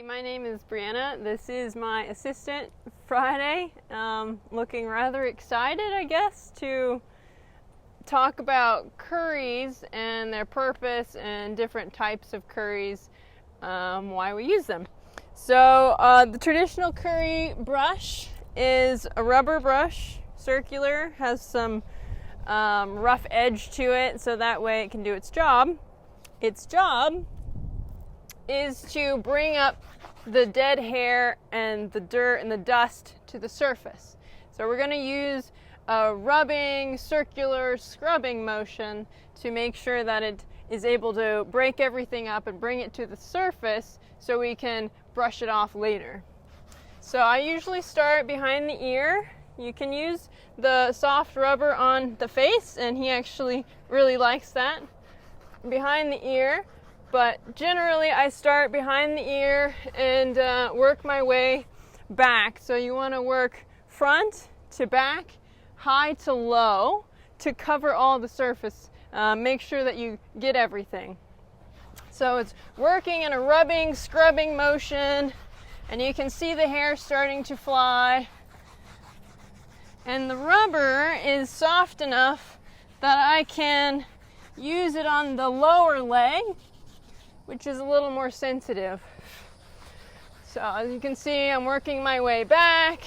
My name is Brianna. This is my assistant, Friday. Looking rather excited, I guess, to talk about curries and their purpose and different types of curries, why we use them. So the traditional curry brush is a rubber brush, circular, has some rough edge to it so that way it can do its job. Its job is to bring up the dead hair and the dirt and the dust to the surface. So we're going to use a rubbing, circular, scrubbing motion to make sure that it is able to break everything up and bring it to the surface so we can brush it off later. So I usually start behind the ear. You can use the soft rubber on the face, and he actually really likes that, behind the ear. But generally I start behind the ear and work my way back. So you want to work front to back, high to low to cover all the surface. Make sure that you get everything. So it's working in a rubbing, scrubbing motion, and you can see the hair starting to fly. And the rubber is soft enough that I can use it on the lower leg, which is a little more sensitive. So as you can see, I'm working my way back,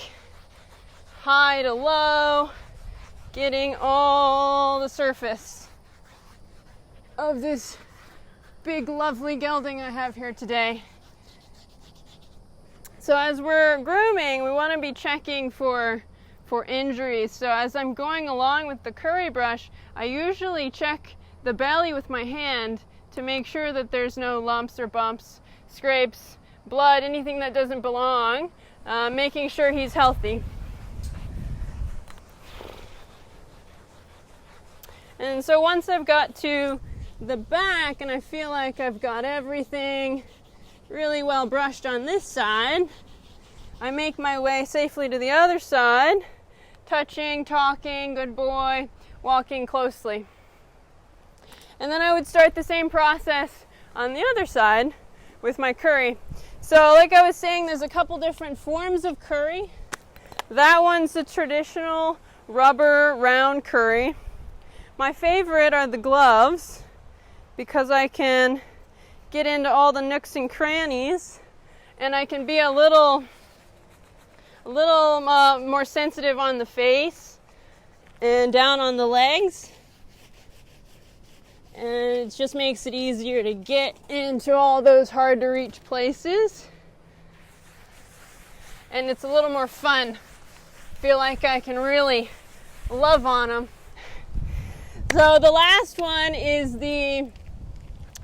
high to low, getting all the surface of this big lovely gelding I have here today. So as we're grooming, we want to be checking for injuries. So as I'm going along with the curry brush, I usually check the belly with my hand to make sure that there's no lumps or bumps, scrapes, blood, anything that doesn't belong, making sure he's healthy. And so once I've got to the back and I feel like I've got everything really well brushed on this side, I make my way safely to the other side, touching, talking, good boy, walking closely. And then I would start the same process on the other side with my curry. So like I was saying, there's a couple different forms of curry. That one's the traditional rubber round curry. My favorite are the gloves because I can get into all the nooks and crannies and I can be a little more sensitive on the face and down on the legs. And it just makes it easier to get into all those hard to reach places. And it's a little more fun. Feel like I can really love on them. So the last one is the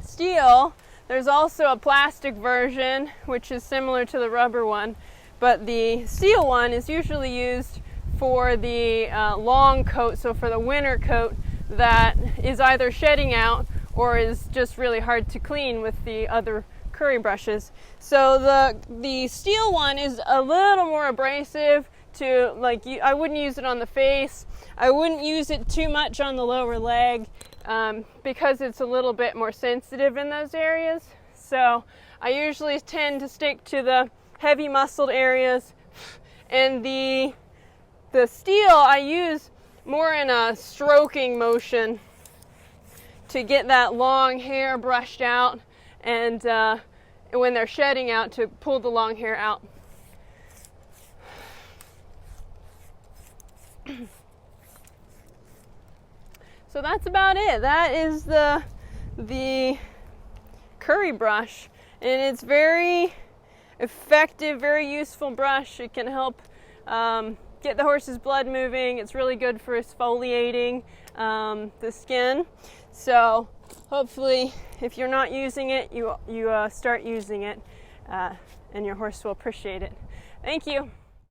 steel. There's also a plastic version, which is similar to the rubber one. But the steel one is usually used for the long coat, so for the winter coat that is either shedding out or is just really hard to clean with the other curry brushes. So the steel one is a little more abrasive to, I wouldn't use it on the face. I wouldn't use it too much on the lower leg because it's a little bit more sensitive in those areas. So I usually tend to stick to the heavy muscled areas, and the steel I use more in a stroking motion to get that long hair brushed out, and when they're shedding out, to pull the long hair out. So that's about it. That is the curry brush, and it's very effective, very useful brush. It can help get the horse's blood moving. It's really good for exfoliating the skin. So hopefully if you're not using it, you start using it, and your horse will appreciate it. Thank you.